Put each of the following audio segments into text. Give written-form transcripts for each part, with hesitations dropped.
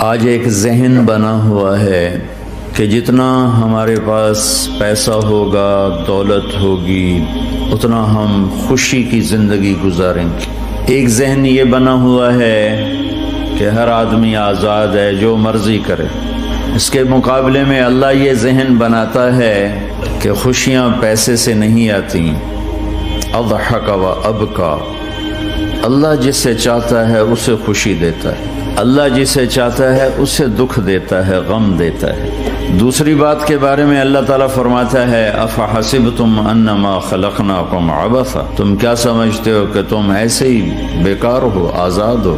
آج ایک ذہن بنا ہوا ہے کہ جتنا ہمارے پاس پیسہ ہوگا، دولت ہوگی، اتنا ہم خوشی کی زندگی گزاریں گے۔ ایک ذہن یہ بنا ہوا ہے کہ ہر آدمی آزاد ہے، جو مرضی کرے۔ اس کے مقابلے میں اللہ یہ ذہن بناتا ہے کہ خوشیاں پیسے سے نہیں آتی۔ اضحک و ابکا، اللہ جسے چاہتا ہے اسے خوشی دیتا ہے، اللہ جسے چاہتا ہے اسے دکھ دیتا ہے، غم دیتا ہے۔ دوسری بات کے بارے میں اللہ تعالیٰ فرماتا ہے افحسبتم انما خلقناکم عبثا، تم کیا سمجھتے ہو کہ تم ایسے ہی بیکار ہو، آزاد ہو،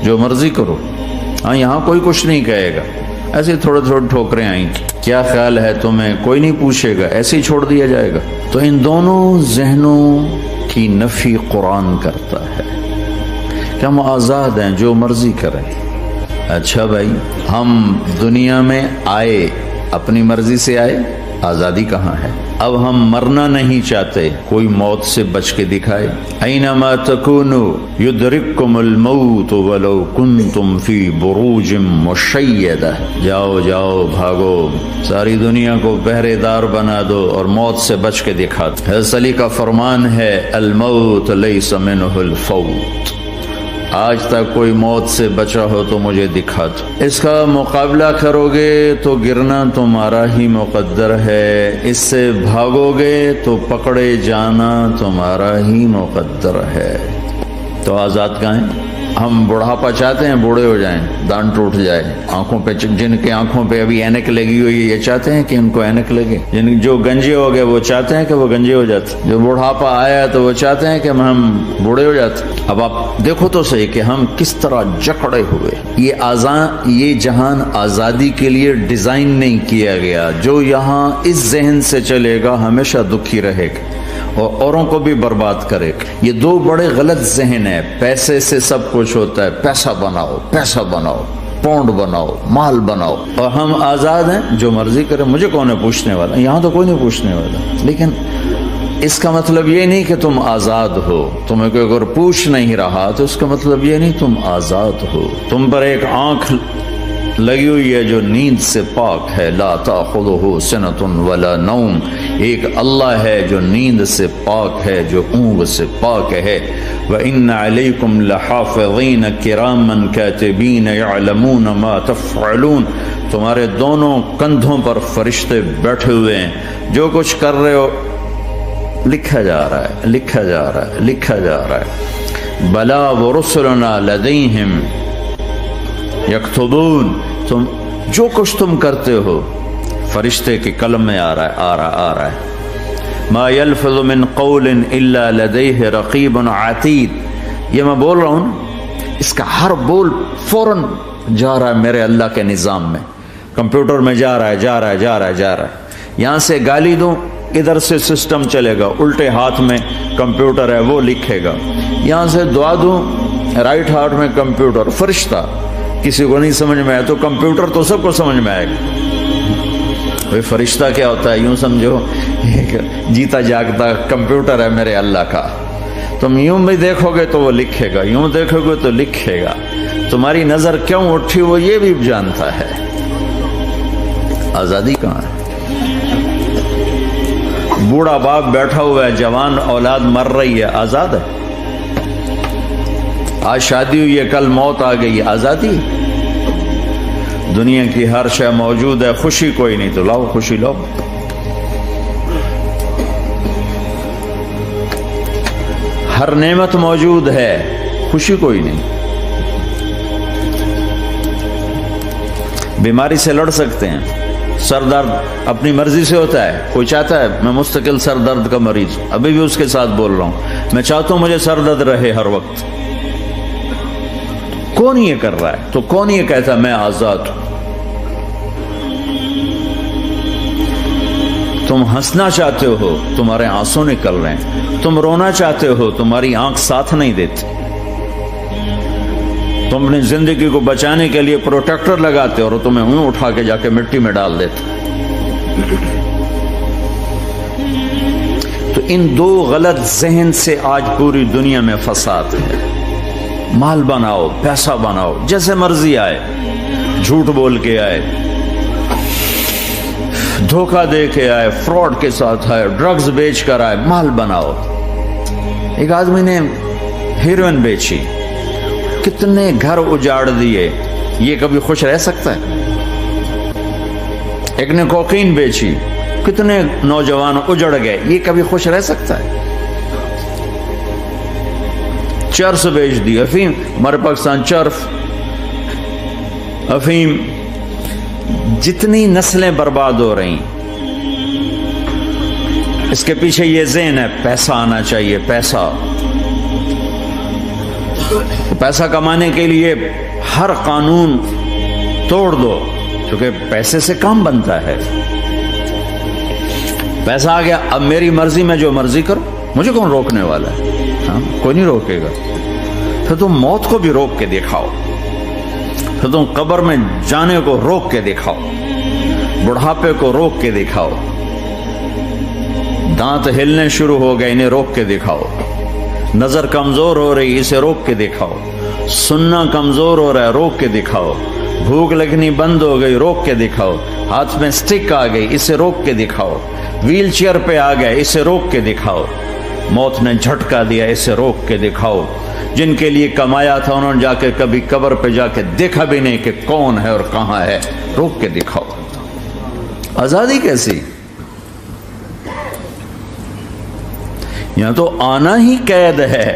جو مرضی کرو۔ ہاں، یہاں کوئی کچھ نہیں کہے گا، ایسے تھوڑے تھوڑے ٹھوکریں آئیں گی، کیا خیال ہے تمہیں، کوئی نہیں پوچھے گا، ایسے ہی چھوڑ دیا جائے گا۔ تو ان دونوں ذہنوں کی نفی قرآن کرتا ہے کہ ہم آزاد ہیں، جو مرضی کریں۔ اچھا بھائی، ہم دنیا میں آئے اپنی مرضی سے آئے، آزادی کہاں ہے؟ اب ہم مرنا نہیں چاہتے، کوئی موت سے بچ کے دکھائے۔ اینما تکونوا یدرککم الموت ولو کنتم فی بروج مشیدہ، جاؤ جاؤ بھاگو، ساری دنیا کو پہرے دار بنا دو اور موت سے بچ کے دکھا دو۔ حضرت علی کا فرمان ہے الموت لیس منہ الفوت، آج تک کوئی موت سے بچا ہو تو مجھے دکھا دو۔ اس کا مقابلہ کرو گے تو گرنا تمہارا ہی مقدر ہے، اس سے بھاگو گے تو پکڑے جانا تمہارا ہی مقدر ہے۔ تو آزاد کہاں ہیں؟ ہم بڑھاپا چاہتے ہیں، بوڑھے ہو جائیں، دان ٹوٹ جائے، آنکھوں پہ، جن کے آنکھوں پہ ابھی اینک لگی ہوئی ہے یہ چاہتے ہیں کہ ان کو اینک لگے، جو گنجے ہو گئے وہ چاہتے ہیں کہ وہ گنجے ہو جاتے، جو بڑھاپا آیا تو وہ چاہتے ہیں کہ ہم بوڑھے ہو جاتے۔ اب آپ دیکھو تو صحیح کہ ہم کس طرح جکڑے ہوئے۔ یہ جہان آزادی کے لیے ڈیزائن نہیں کیا گیا۔ جو یہاں اس ذہن سے چلے گا ہمیشہ دکھی رہے گا اور اوروں کو بھی برباد کرے گا۔ یہ دو بڑے غلط ذہن ہیں۔ پیسے سے سب کچھ ہوتا ہے، پیسہ بناؤ، پیسہ بناؤ، پونڈ بناؤ، مال بناؤ، اور ہم آزاد ہیں، جو مرضی کرے، مجھے کون ہے پوچھنے والا؟ یہاں تو کوئی نہیں پوچھنے والا۔ لیکن اس کا مطلب یہ نہیں کہ تم آزاد ہو، تمہیں کوئی اگر پوچھ نہیں رہا تو اس کا مطلب یہ نہیں تم آزاد ہو۔ تم پر ایک آنکھ لگی ہوئی ہے جو نیند سے پاک ہے، لا تأخذہ سنۃ ولا نوم، ایک اللہ ہے جو نیند سے پاک ہے، جو اونگ سے پاک ہے۔ وَإِنَّ عَلَيْكُمْ لَحَافِظِينَ كِرَامًا كَاتِبِينَ يَعْلَمُونَ مَا تَفْعَلُونَ، تمہارے دونوں کندھوں پر فرشتے بیٹھے ہوئے ہیں، جو کچھ کر رہے ہو لکھا جا رہا ہے، لکھا جا رہا ہے، لکھا جا رہا ہے۔ بَلَا وَرُسُلُنَا لَدَيْهِمْ یکتبون، تم جو کچھ تم کرتے ہو فرشتے کے قلم میں آ رہا ہے۔ ما یلفظ من قول الا لدیہ رقیب عتید، یہ میں بول رہا ہوں، اس کا ہر بول فوراً جا رہا ہے میرے اللہ کے نظام میں، کمپیوٹر میں جا رہا ہے، جا رہا ہے، جا رہا ہے، جا رہا ہے۔ یہاں سے گالی دوں، ادھر سے سسٹم چلے گا، الٹے ہاتھ میں کمپیوٹر ہے وہ لکھے گا۔ یہاں سے دعا دوں، رائٹ ہاتھ میں کمپیوٹر، فرشتہ کسی کو نہیں سمجھ میں آیا تو کمپیوٹر تو سب کو سمجھ میں آئے گا۔ وہ فرشتہ کیا ہوتا ہے؟ یوں سمجھو ایک جیتا جاگتا کمپیوٹر ہے میرے اللہ کا۔ تم یوں بھی دیکھو گے تو وہ لکھے گا، یوں دیکھو گے تو لکھے گا۔ تمہاری نظر کیوں اٹھی وہ یہ بھی جانتا ہے۔ آزادی کہاں ہے؟ بوڑھا باپ بیٹھا ہوا ہے، جوان اولاد مر رہی ہے، آزاد ہے؟ آج شادی ہوئی ہے، کل موت آ گئی، آزادی؟ دنیا کی ہر شے موجود ہے، خوشی کوئی نہیں، تو لاؤ خوشی لاؤ۔ ہر نعمت موجود ہے، خوشی کوئی نہیں۔ بیماری سے لڑ سکتے ہیں، سر درد اپنی مرضی سے ہوتا ہے، کوئی چاہتا ہے میں مستقل سر درد کا مریض، ابھی بھی اس کے ساتھ بول رہا ہوں، میں چاہتا ہوں مجھے سر درد رہے ہر وقت۔ کون یہ کر رہا ہے؟ تو کون یہ کہتا میں آزاد ہوں؟ تم ہنسنا چاہتے ہو، تمہارے آنسو نکل رہے ہیں، تم رونا چاہتے ہو، تمہاری آنکھ ساتھ نہیں دیتی، تم اپنی زندگی کو بچانے کے لیے پروٹیکٹر لگاتے اور تمہیں اون اٹھا کے جا کے مٹی میں ڈال دیتے۔ تو ان دو غلط ذہن سے آج پوری دنیا میں فساد ہے۔ مال بناؤ، پیسہ بناؤ، جیسے مرضی آئے، جھوٹ بول کے آئے، دھوکہ دے کے آئے، فراڈ کے ساتھ آئے، ڈرگز بیچ کر آئے، مال بناؤ۔ ایک آدمی نے ہیروئن بیچی، کتنے گھر اجاڑ دیے، یہ کبھی خوش رہ سکتا ہے؟ ایک نے کوکین بیچی، کتنے نوجوان اجڑ گئے، یہ کبھی خوش رہ سکتا ہے؟ چرس بیچ دی، افیم، ہمارے پاکستان چرس، افیم، جتنی نسلیں برباد ہو رہی، اس کے پیچھے یہ ذہن ہے پیسہ آنا چاہیے، پیسہ پیسہ کمانے کے لیے ہر قانون توڑ دو، کیونکہ پیسے سے کام بنتا ہے۔ پیسہ آ گیا، اب میری مرضی میں جو مرضی کرو، مجھے کون روکنے والا ہے؟ ہاں، کوئی نہیں روکے گا۔ پھر تم موت کو بھی روک کے دکھاؤ، پھر تم قبر میں جانے کو روک کے دکھاؤ، بڑھاپے کو روک کے دکھاؤ، دانت ہلنے شروع ہو گئے، انہیں روک کے دکھاؤ، نظر کمزور ہو رہی، اسے روک کے دکھاؤ، سننا کمزور ہو رہا ہے، روک کے دکھاؤ، بھوک لگنی بند ہو گئی، روک کے دکھاؤ، ہاتھ میں سٹک آ گئی، اسے روک کے دکھاؤ، ویل چیئر پہ آ گئے، اسے روک کے دکھاؤ، موت نے جھٹکا دیا، اسے روک کے دکھاؤ۔ جن کے لیے کمایا تھا انہوں نے جا کے کبھی قبر پہ جا کے دیکھا بھی نہیں کہ کون ہے اور کہاں ہے، روک کے دکھاؤ۔ آزادی کیسی؟ یہاں تو آنا ہی قید ہے۔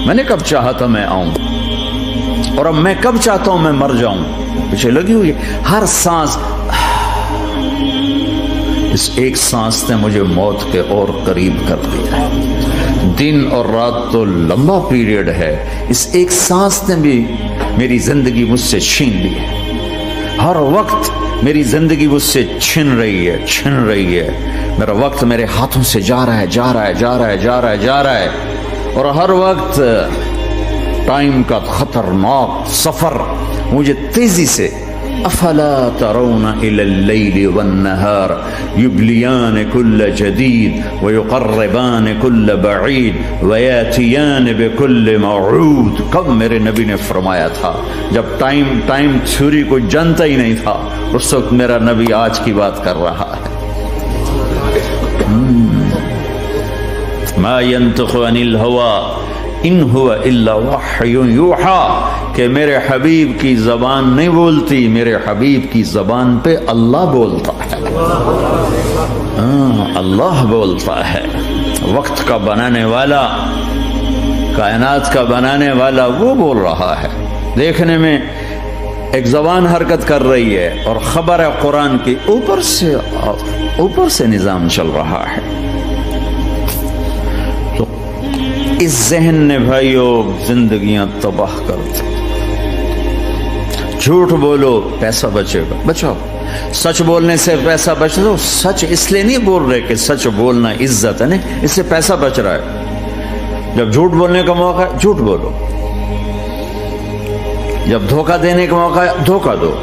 میں نے کب چاہا تھا میں آؤں، اور اب میں کب چاہتا ہوں میں مر جاؤں، پیچھے لگی ہوئی ہر سانس۔ اس ایک سانس نے مجھے موت کے اور قریب کر دیا ہے۔ دن اور رات تو لمبا پیریڈ ہے، اس ایک سانس نے بھی میری زندگی مجھ سے چھین لی ہے۔ ہر وقت میری زندگی مجھ سے چھن رہی ہے، چھن رہی ہے۔ میرا وقت میرے ہاتھوں سے جا رہا ہے، جا رہا ہے، جا رہا ہے، جا رہا ہے، جا رہا ہے، اور ہر وقت ٹائم کا خطرناک سفر مجھے تیزی سے۔ افلا ترون الى الليل والنهار يبليان كل جديد ويقربان كل بعيد وياتيان بكل موعود۔ کب میرے نبی نے فرمایا تھا جب ٹائم تھیوری کو جانتا ہی نہیں تھا، اس وقت میرا نبی آج کی بات کر رہا ہے۔ ما ينطق عن الهوى ان هو الا وحی یوحی، کہ میرے حبیب کی زبان نہیں بولتی، میرے حبیب کی زبان پہ اللہ بولتا ہے، اللہ بولتا ہے۔ وقت کا بنانے والا، کائنات کا بنانے والا وہ بول رہا ہے۔ دیکھنے میں ایک زبان حرکت کر رہی ہے اور خبر ہے قرآن کی، اوپر سے نظام چل رہا ہے۔ تو اس ذہن نے بھائیو زندگیاں تباہ کر دی۔ جھوٹ بولو پیسہ بچے گا، بچاؤ۔ سچ بولنے سے پیسہ بچ دو۔ سچ اس لیے نہیں بول رہے کہ سچ بولنا عزت ہے، نہیں، اس سے پیسہ بچ رہا ہے۔ جب جھوٹ بولنے کا موقع ہے جھوٹ بولو، جب دھوکہ دینے کا موقع ہے دھوکہ دو۔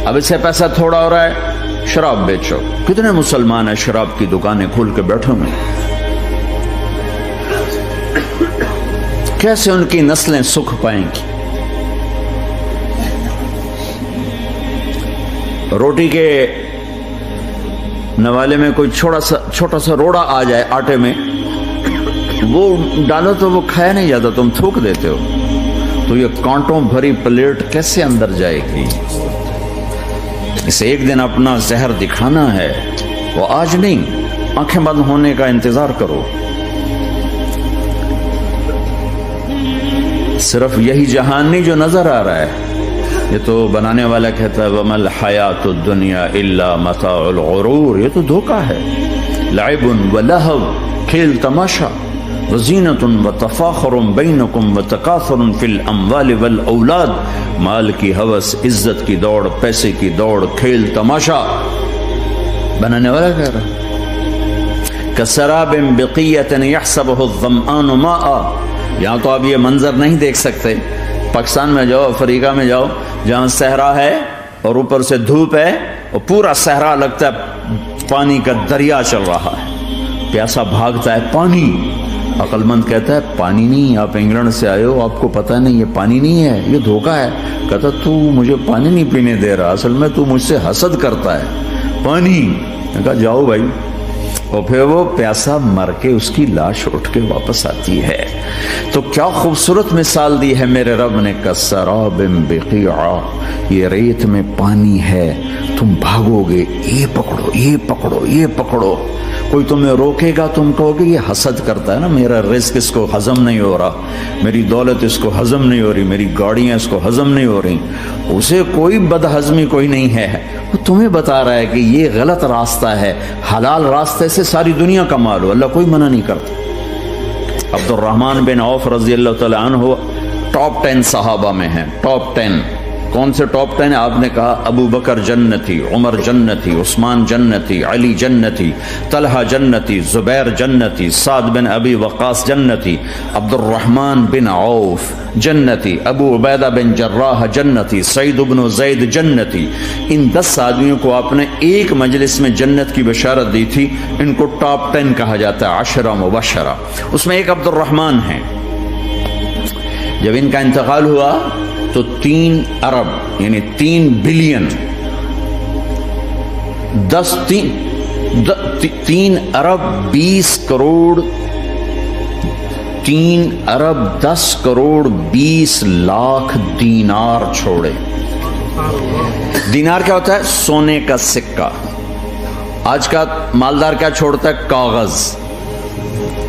اب اس سے پیسہ تھوڑا ہو رہا ہے، شراب بیچو۔ کتنے مسلمان ہیں شراب کی دکانیں کھول کے بیٹھے ہوئے، کیسے ان کی نسلیں سکھ پائیں گی؟ روٹی کے نوالے میں کوئی چھوٹا سا روڑا آ جائے آٹے میں، وہ ڈالو تو وہ کھایا نہیں جاتا، تم تھوک دیتے ہو، تو یہ کانٹوں بھری پلیٹ کیسے اندر جائے گی؟ اسے ایک دن اپنا زہر دکھانا ہے، وہ آج نہیں، آنکھیں بند ہونے کا انتظار کرو۔ صرف یہی جہان نہیں جو نظر آ رہا ہے، یہ تو بنانے والا کہتا ہے وَمَا الْحَيَاةُ الدُّنْيَا إِلَّا مَتَاعُ الْغُرُورِ، یہ تو دھوکہ ہے۔ لَعِبٌ وَلَهْوٌ، کھیل تماشا، وَزِينَةٌ وَتَفَاخُرٌ بَيْنَكُمْ وَتَكَاثُرٌ فِي الْأَمْوَالِ وَالْأَوْلَادِ، مال کی ہوس، عزت کی دوڑ، پیسے کی دوڑ، کھیل تماشا۔ بنانے والا کہہ رہا كَسَرَابٍ بِقِيَّةٍ يَحْسَبُهُ الظَّمْآنُ مَاءً، یہاں تو آپ یہ منظر نہیں دیکھ سکتے۔ پاکستان میں جاؤ، افریقہ میں جاؤ، جہاں صحرا ہے اور اوپر سے دھوپ ہے اور پورا صحرا لگتا ہے پانی کا دریا چل رہا ہے، پیاسا بھاگتا ہے پانی، عقل مند کہتا ہے پانی نہیں، آپ انگلینڈ سے آئے ہو، آپ کو پتہ نہیں یہ پانی نہیں ہے، یہ دھوکہ ہے. کہتا تو مجھے پانی نہیں پینے دے رہا، اصل میں تو مجھ سے حسد کرتا ہے. پانی. میں کہا جاؤ بھائی. اور پھر وہ پیاسا مر کے اس کی لاش اٹھ کے واپس آتی ہے. تو کیا خوبصورت مثال دی ہے میرے رب نے. کسراب بقیعہ، یہ ریت میں پانی ہے، تم بھاگو گے، یہ پکڑو یہ پکڑو یہ پکڑو. کوئی تمہیں روکے گا، تم کہو گے یہ حسد کرتا ہے نا، میرا رزق اس کو ہضم نہیں ہو رہا، میری دولت اس کو ہضم نہیں ہو رہی، میری گاڑیاں اس کو ہضم نہیں ہو رہی. اسے کوئی بدہضمی کوئی نہیں ہے، وہ تمہیں بتا رہا ہے کہ یہ غلط راستہ ہے، حلال راستے سے ساری دنیا کا مال ہو. اللہ کوئی منع نہیں کرتا. عبد الرحمن بن عوف رضی اللہ تعالی عنہ ٹاپ 10 صحابہ میں ہیں. ٹاپ 10 کون سے ٹاپ 10؟ آپ نے کہا ابو بکر جنتی، عمر جنتی، عثمان جنتی، علی جنتی، طلحہ جنتی، زبیر جنتی، سعد بن ابی وقاص جنتی، عبد الرحمن بن عوف جنتی، ابو عبیدہ بن جراح جنتی، سعید بن زید جنتی. ان 10 آدمیوں کو آپ نے ایک مجلس میں جنت کی بشارت دی تھی. ان کو ٹاپ 10 کہا جاتا ہے، 10 مبشرہ. اس میں ایک عبد الرحمن ہیں. جب ان کا انتقال ہوا تو 3 ارب یعنی 3 بلین 3 ارب 20 کروڑ 3 ارب 10 کروڑ 20 لاکھ دینار چھوڑے. دینار کیا ہوتا ہے؟ سونے کا سکہ. آج کا مالدار کیا چھوڑتا ہے؟ کاغذ.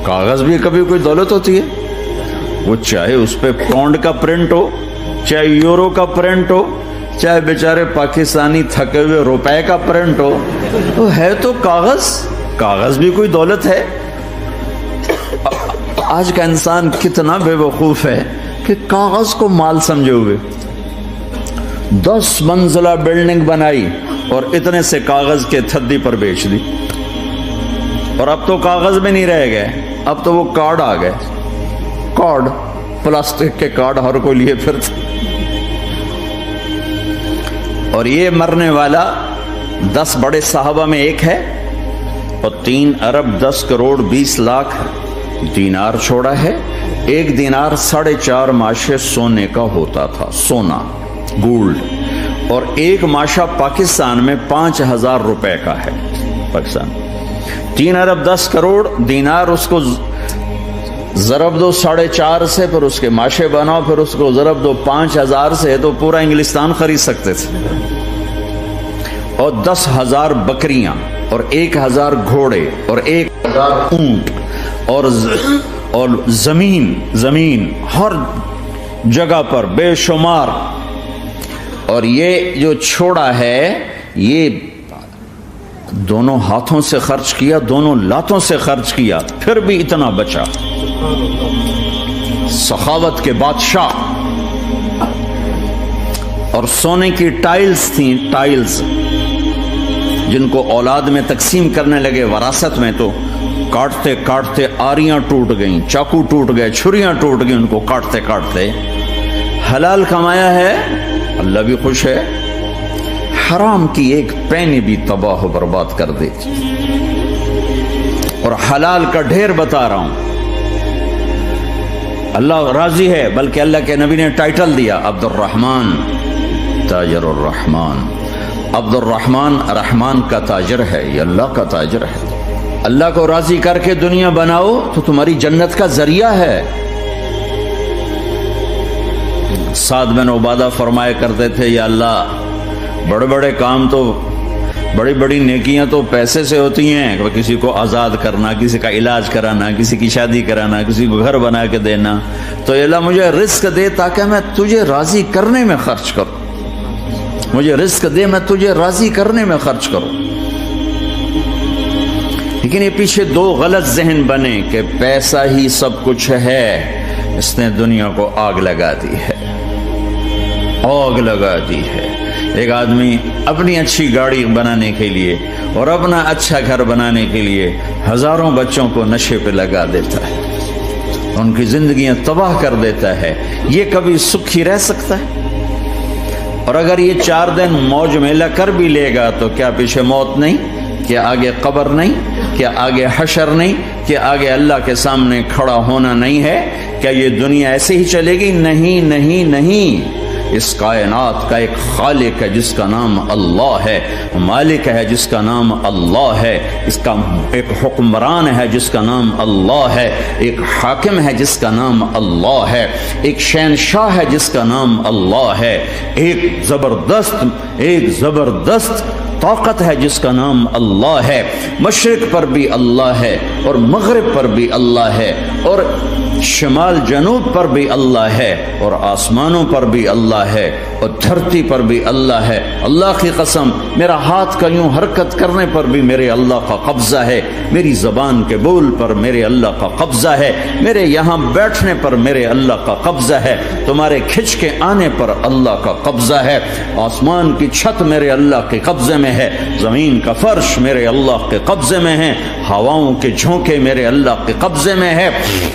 کاغذ بھی کبھی کوئی دولت ہوتی ہے. وہ چاہے اس پہ پاؤنڈ کا پرنٹ ہو، چاہے یورو کا پرنٹ ہو، چاہے بیچارے پاکستانی تھکے ہوئے روپے کا پرنٹ ہو، تو ہے تو کاغذ. کاغذ بھی کوئی دولت ہے. آج کا انسان کتنا بے وقوف ہے کہ کاغذ کو مال سمجھے ہوئے. 10 منزلہ بلڈنگ بنائی اور اتنے سے کاغذ کے تھدی پر بیچ دی. اور اب تو کاغذ میں نہیں رہ گئے، اب تو وہ کارڈ آ گئے. کارڈ، پلاسٹک کے کارڈ ہر کوئی لیے پھرتا. اور یہ مرنے والا 10 بڑے صحابہ میں ایک ہے اور 3 ارب 10 کروڑ 20 لاکھ دینار چھوڑا ہے. ایک دینار 4.5 ماشے سونے کا ہوتا تھا، سونا، گولڈ. اور ایک ماشا پاکستان میں 5,000 روپے کا ہے. پاکستان 3 ارب 10 کروڑ دینار، اس کو ضرب دو 4.5 سے، پھر اس کے ماشے بناؤ، پھر اس کو ضرب دو 5,000 سے، تو پورا انگلستان خرید سکتے تھے. اور 10,000 بکریاں اور 1,000 گھوڑے اور 1,000 اونٹ اور زمین ہر جگہ پر بے شمار. اور یہ جو چھوڑا ہے یہ دونوں ہاتھوں سے خرچ کیا، دونوں لاتوں سے خرچ کیا، پھر بھی اتنا بچا. سخاوت کے بادشاہ. اور سونے کی ٹائلز تھیں، ٹائلز جن کو اولاد میں تقسیم کرنے لگے وراثت میں، تو کاٹتے کاٹتے آریاں ٹوٹ گئیں، چاقو ٹوٹ گئے، چھریاں ٹوٹ گئیں ان کو کاٹتے کاٹتے. حلال کمایا ہے، اللہ بھی خوش ہے. حرام کی ایک پینی بھی تباہ و برباد کر دیتی. اور حلال کا ڈھیر بتا رہا ہوں. اللہ راضی ہے، بلکہ اللہ کے نبی نے ٹائٹل دیا عبد الرحمن تاجر الرحمن. عبد الرحمن رحمان کا تاجر ہے، یہ اللہ کا تاجر ہے. اللہ کو راضی کر کے دنیا بناؤ تو تمہاری جنت کا ذریعہ ہے. سعد بن عبادہ فرمایا کرتے تھے، یا اللہ بڑے بڑے کام تو، بڑی بڑی نیکیاں تو پیسے سے ہوتی ہیں، کسی کو آزاد کرنا، کسی کا علاج کرانا، کسی کی شادی کرانا، کسی کو گھر بنا کے دینا. تو اللہ مجھے رزق دے تاکہ میں تجھے راضی کرنے میں خرچ کروں. مجھے رزق دے، میں تجھے راضی کرنے میں خرچ کروں. لیکن یہ پیچھے 2 غلط ذہن بنے کہ پیسہ ہی سب کچھ ہے. اس نے دنیا کو آگ لگا دی ہے، آگ لگا دی ہے. ایک آدمی اپنی اچھی گاڑی بنانے کے لیے اور اپنا اچھا گھر بنانے کے لیے ہزاروں بچوں کو نشے پہ لگا دیتا ہے، ان کی زندگیاں تباہ کر دیتا ہے. یہ کبھی سکھی رہ سکتا ہے؟ اور اگر یہ 4 دن موج میلہ کر بھی لے گا تو کیا پیچھے موت نہیں؟ کیا آگے قبر نہیں؟ کیا آگے حشر نہیں؟ کہ آگے اللہ کے سامنے کھڑا ہونا نہیں ہے؟ کیا یہ دنیا ایسے ہی چلے گی؟ نہیں نہیں نہیں، اس کائنات کا ایک خالق ہے جس کا نام اللہ ہے، مالک ہے جس کا نام اللہ ہے، اس کا ایک حکمران ہے جس کا نام اللہ ہے، ایک حاکم ہے جس کا نام اللہ ہے، ایک شہنشاہ ہے جس کا نام اللہ ہے، ایک زبردست طاقت ہے جس کا نام اللہ ہے، مشرق پر بھی اللہ ہے اور مغرب پر بھی اللہ ہے اور شمال جنوب پر بھی اللہ ہے اور آسمانوں پر بھی اللہ ہے اور دھرتی پر بھی اللہ ہے۔ اللہ کی قسم، میرا ہاتھ کا یوں حرکت کرنے پر بھی میرے اللہ کا قبضہ ہے، میری زبان کے بول پر میرے اللہ کا قبضہ ہے، میرے یہاں بیٹھنے پر میرے اللہ کا قبضہ ہے، تمہارے کھچ کے آنے پر اللہ کا قبضہ ہے، آسمان کی چھت میرے اللہ کے قبضے میں ہے، زمین کا فرش میرے اللہ کے قبضے میں ہے، ہواؤں کے جھونکے میرے اللہ کے قبضے میں ہے،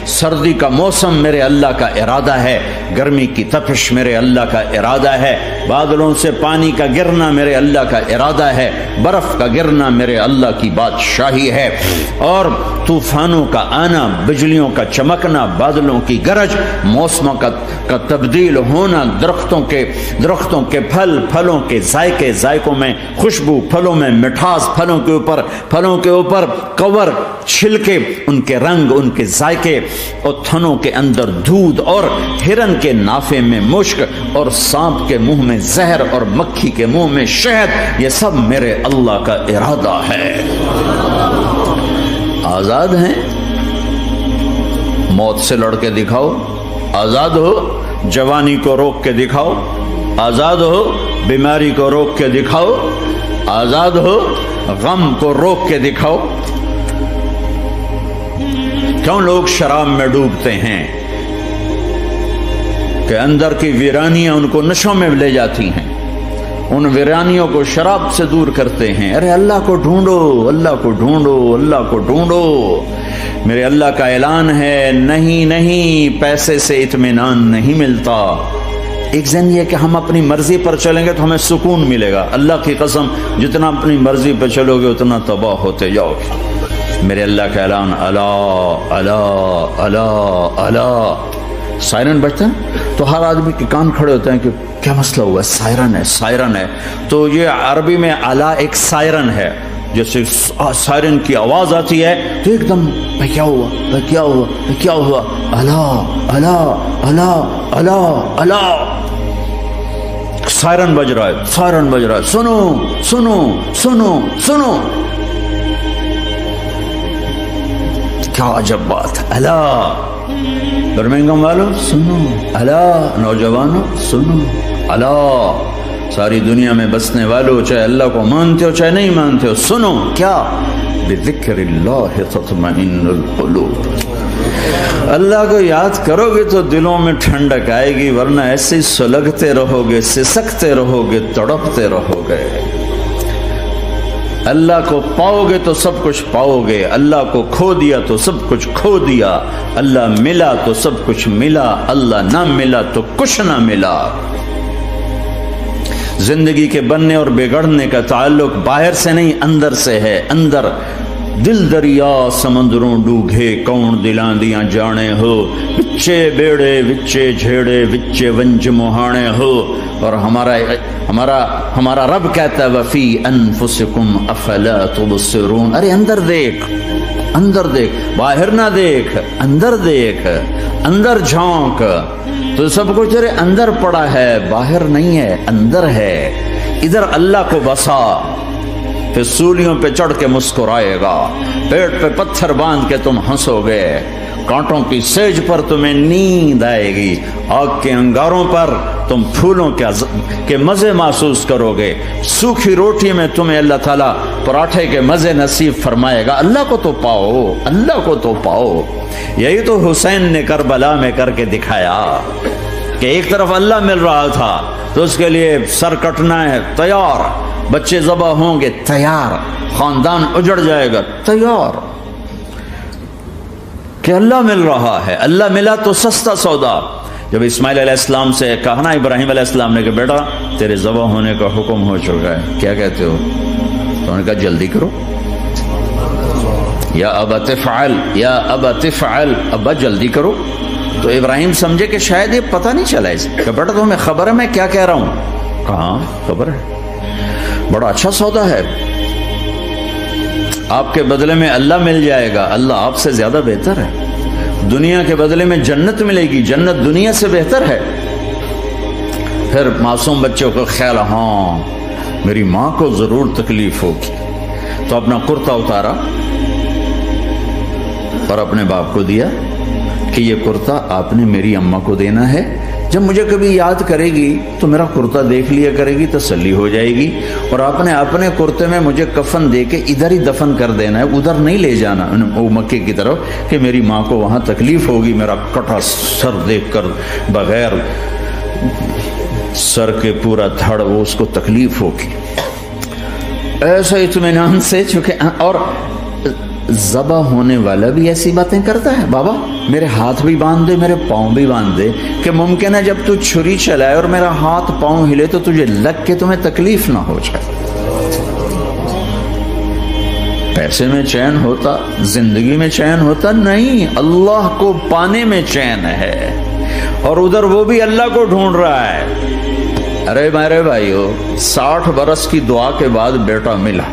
سردی کا موسم میرے اللہ کا ارادہ ہے، گرمی کی تپش میرے اللہ کا ارادہ ہے، بادلوں سے پانی کا گرنا میرے اللہ کا ارادہ ہے، برف کا گرنا میرے اللہ کی بادشاہی ہے، اور طوفانوں کا آنا، بجلیوں کا چمکنا، بادلوں کی گرج، موسموں کا تبدیل ہونا، درختوں کے پھلوں کے ذائقوں میں خوشبو، پھلوں میں مٹھاس، پھلوں کے اوپر کور، چھلکے، ان کے رنگ، ان کے ذائقے، اور تھنوں کے اندر دودھ، اور ہرن کے نافے میں مشک، اور سانپ کے منہ میں زہر، اور مکھی کے منہ میں شہد، یہ سب میرے اللہ کا ارادہ ہے۔ آزاد ہیں؟ موت سے لڑ کے دکھاؤ، آزاد ہو، جوانی کو روک کے دکھاؤ، آزاد ہو، بیماری کو روک کے دکھاؤ، آزاد ہو، غم کو روک کے دکھاؤ۔ کیوں لوگ شراب میں ڈوبتے ہیں؟ کہ اندر کی ویرانیاں ان کو نشوں میں لے جاتی ہیں، ان ویرانیوں کو شراب سے دور کرتے ہیں۔ ارے اللہ کو ڈھونڈو، اللہ کو ڈھونڈو، اللہ کو ڈھونڈو۔ میرے اللہ کا اعلان ہے، نہیں، پیسے سے اطمینان نہیں ملتا۔ ایک ذہن یہ کہ ہم اپنی مرضی پر چلیں گے تو ہمیں سکون ملے گا۔ اللہ کی قسم، جتنا اپنی مرضی پر چلو گے اتنا تباہ ہوتے جاؤ گے۔ میرے اللہ کا اعلان، اللہ اللہ اللہ اللہ۔ سائرن بجتا ہے تو ہر آدمی کے کان کھڑے ہوتے ہیں کہ کیا مسئلہ ہوا ہے؟ سائرن ہے۔ تو یہ عربی میں الا ایک سائرن ہے، جیسے سائرن کی آواز آتی ہے تو ایک دم کیا ہوا، اللہ اللہ اللہ اللہ اللہ، سائرن بج رہا ہے، سنو سنو سنو سنو۔ کیا عجب بات ہے۔ اللہ برمنگم والوں سنو، اللہ نوجوانوں سنو، اللہ ساری دنیا میں بسنے والوں، چاہے اللہ کو مانتے ہو چاہے نہیں مانتے ہو، سنو۔ کیا؟ بذکر اللہ تطمئن القلوب، اللہ کو یاد کرو گے تو دلوں میں ٹھنڈک آئے گی، ورنہ ایسے ہی سلگتے رہو گے، سسکتے رہو گے، تڑپتے رہو گے۔ اللہ کو پاؤ گے تو سب کچھ پاؤ گے، اللہ کو کھو دیا تو سب کچھ کھو دیا، اللہ ملا تو سب کچھ ملا، اللہ نہ ملا تو کچھ نہ ملا۔ زندگی کے بننے اور بگڑنے کا تعلق باہر سے نہیں اندر سے ہے۔ اندر دل دریا سمندروں ڈوگے، کون دلاں دیاں جانے ہو، وچے بیڑے وچے جھیڑے وچے ونج مہانے ہو۔ اور ہمارا رب کہتا ہے وفی انفسکم افلا تبصرون۔ ارے اندر دیکھ، باہر نہ دیکھ، اندر جھونک، تو سب کچھ تیرے اندر پڑا ہے، باہر نہیں ہے، اندر ہے۔ ادھر اللہ کو بسا، پھر سولیوں پہ چڑھ کے مسکرائے گا، پیٹ پہ پتھر باندھ کے تم ہنسو گے، کانٹوں کی سیج پر تمہیں نیند آئے گی، آگ کے انگاروں پر تم پھولوں کے مزے محسوس کرو گے، سوکھی روٹی میں تمہیں اللہ تعالیٰ پراٹھے کے مزے نصیب فرمائے گا۔ اللہ کو تو پاؤ، اللہ کو تو پاؤ۔ یہی تو حسین نے کربلا میں کر کے دکھایا کہ ایک طرف اللہ مل رہا تھا تو اس کے لیے سر کٹنا ہے، تیار، بچے ذبح ہوں گے، تیار، خاندان اجڑ جائے گا، تیار، کہ اللہ مل رہا ہے۔ اللہ ملا تو سستا سودا۔ جب اسماعیل علیہ السلام سے کہا نا ابراہیم علیہ السلام نے کہ بیٹا تیرے ذبح ہونے کا حکم ہو چکا ہے، کیا کہتے ہو؟ تو انہوں نے کہا جلدی کرو، یا ابت افعل یا ابت افعل، ابا جلدی کرو. تو ابراہیم سمجھے کہ شاید یہ پتہ نہیں چلا اسے کہ بیٹا تمہیں خبر ہے میں کیا کہہ رہا ہوں؟ کہاں خبر ہے، بڑا اچھا سودا ہے، آپ کے بدلے میں اللہ مل جائے گا، اللہ آپ سے زیادہ بہتر ہے. دنیا کے بدلے میں جنت ملے گی، جنت دنیا سے بہتر ہے. پھر معصوم بچوں کو خیال، ہاں میری ماں کو ضرور تکلیف ہوگی، تو اپنا کرتا اتارا اور اپنے باپ کو دیا کہ یہ کرتا آپ نے میری اماں کو دینا ہے، جب مجھے کبھی یاد کرے گی تو میرا کرتا دیکھ لیا کرے گی، تسلی ہو جائے گی. اور آپ نے اپنے کرتے میں مجھے کفن دے کے ادھر ہی دفن کر دینا ہے، ادھر نہیں لے جانا وہ مکے کی طرف کہ میری ماں کو وہاں تکلیف ہوگی، میرا کٹا سر دیکھ کر بغیر سر کے پورا دھڑ وہ اس کو تکلیف ہوگی. ایسا اطمینان سے، چونکہ اور ذبح ہونے والا بھی ایسی باتیں کرتا ہے، بابا میرے ہاتھ بھی باندھ دے میرے پاؤں بھی باندھ دے، کہ ممکن ہے جب تو چھری چلائے اور میرا ہاتھ پاؤں ہلے تو تجھے لگ کے تمہیں تکلیف نہ ہو جائے. پیسے میں چین ہوتا، زندگی میں چین ہوتا نہیں، اللہ کو پانے میں چین ہے، اور ادھر وہ بھی اللہ کو ڈھونڈ رہا ہے. ارے میرے بھائیو، 60 برس کی دعا کے بعد بیٹا ملا،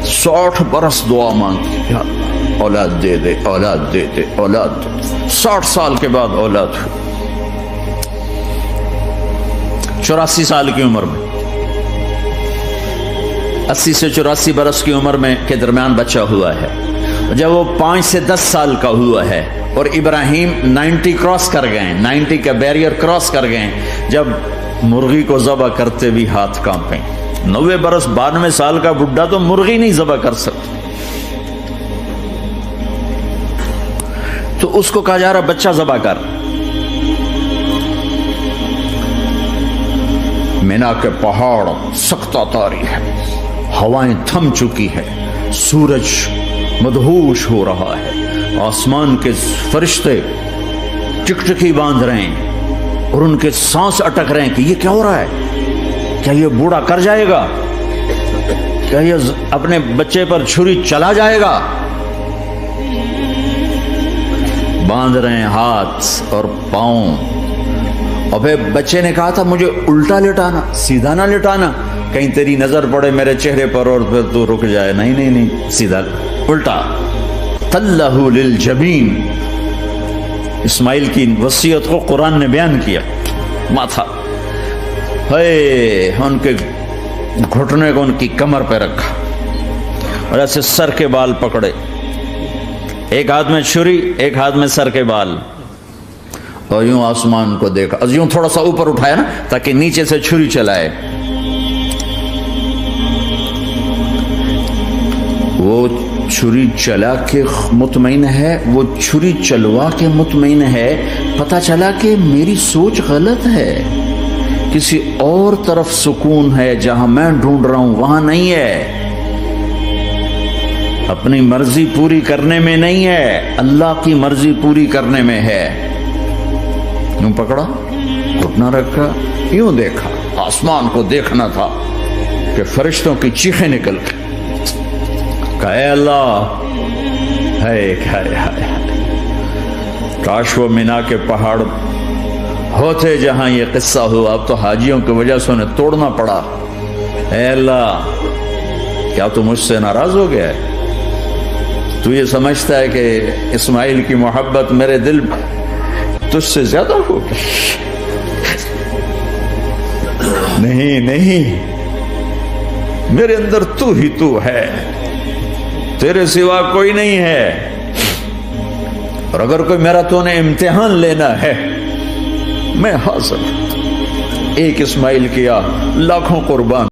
60 برس دعا مانگی، اولاد دے دے اولاد دے دے اولاد دے. 60 سال کے بعد اولاد ہوئی، 84 سال کی عمر میں، 80 سے 84 برس کی عمر میں کے درمیان بچہ ہوا ہے. جب وہ 5 سے 10 سال کا ہوا ہے اور ابراہیم 90 کراس کر گئے، 90 کا بیریئر کراس کر گئے، جب مرغی کو ذبح کرتے بھی ہاتھ کانپیں. 90 برس 92 سال کا بڈھا تو مرغی نہیں ذبح کر سکتا. تو اس کو کہا جا رہا بچہ ذبح کر. مینا کے پہاڑ سختہ تاری ہے، ہوائیں تھم چکی ہے، سورج مدہوش ہو رہا ہے، آسمان کے فرشتے ٹکٹکی باندھ رہے ہیں اور ان کے سانس اٹک رہے ہیں کہ یہ کیا ہو رہا ہے، کیا یہ بوڑھا کر جائے گا، کیا یہ اپنے بچے پر چھری چلا جائے گا. باندھ رہے ہیں ہاتھ اور پاؤں. اور پھر بچے نے کہا تھا مجھے الٹا لٹانا، سیدھا نہ لٹانا، کہیں تیری نظر پڑے میرے چہرے پر اور پھر تو رک جائے. نہیں نہیں نہیں، سیدھا الٹا. تلہ للجبین، اسماعیل کی وصیت کو قرآن نے بیان کیا. ماتھا ان کے گھٹنے کو ان کی کمر پہ رکھا اور ایسے سر کے بال پکڑے، ایک ہاتھ میں چھری ایک ہاتھ میں سر کے بال، اور یوں آسمان کو دیکھا، یوں تھوڑا سا اوپر اٹھایا نا تاکہ نیچے سے چھری چلائے. وہ چھری چلا کے مطمئن ہے، وہ چھری چلوا کے مطمئن ہے. پتہ چلا کہ میری سوچ غلط ہے، کسی اور طرف سکون ہے، جہاں میں ڈھونڈ رہا ہوں وہاں نہیں ہے. اپنی مرضی پوری کرنے میں نہیں ہے، اللہ کی مرضی پوری کرنے میں ہے. یوں پکڑا، گھٹنا رکھا، یوں دیکھا، آسمان کو دیکھنا تھا کہ فرشتوں کی چیخیں نکل گئی. اے اللہ، کاش وہ مینا کے پہاڑ ہوتے جہاں یہ قصہ ہوا. اب تو حاجیوں کی وجہ سے انہیں توڑنا پڑا. اے اللہ، کیا تو مجھ سے ناراض ہو گیا ہے؟ تو یہ سمجھتا ہے کہ اسماعیل کی محبت میرے دل تجھ سے زیادہ ہو گئی؟ نہیں نہیں، میرے اندر تو ہی تو ہے، تیرے سوا کوئی نہیں ہے. اور اگر کوئی میرا تو نے امتحان لینا ہے میں حاضر. ایک اسماعیل کیا لاکھوں قربان.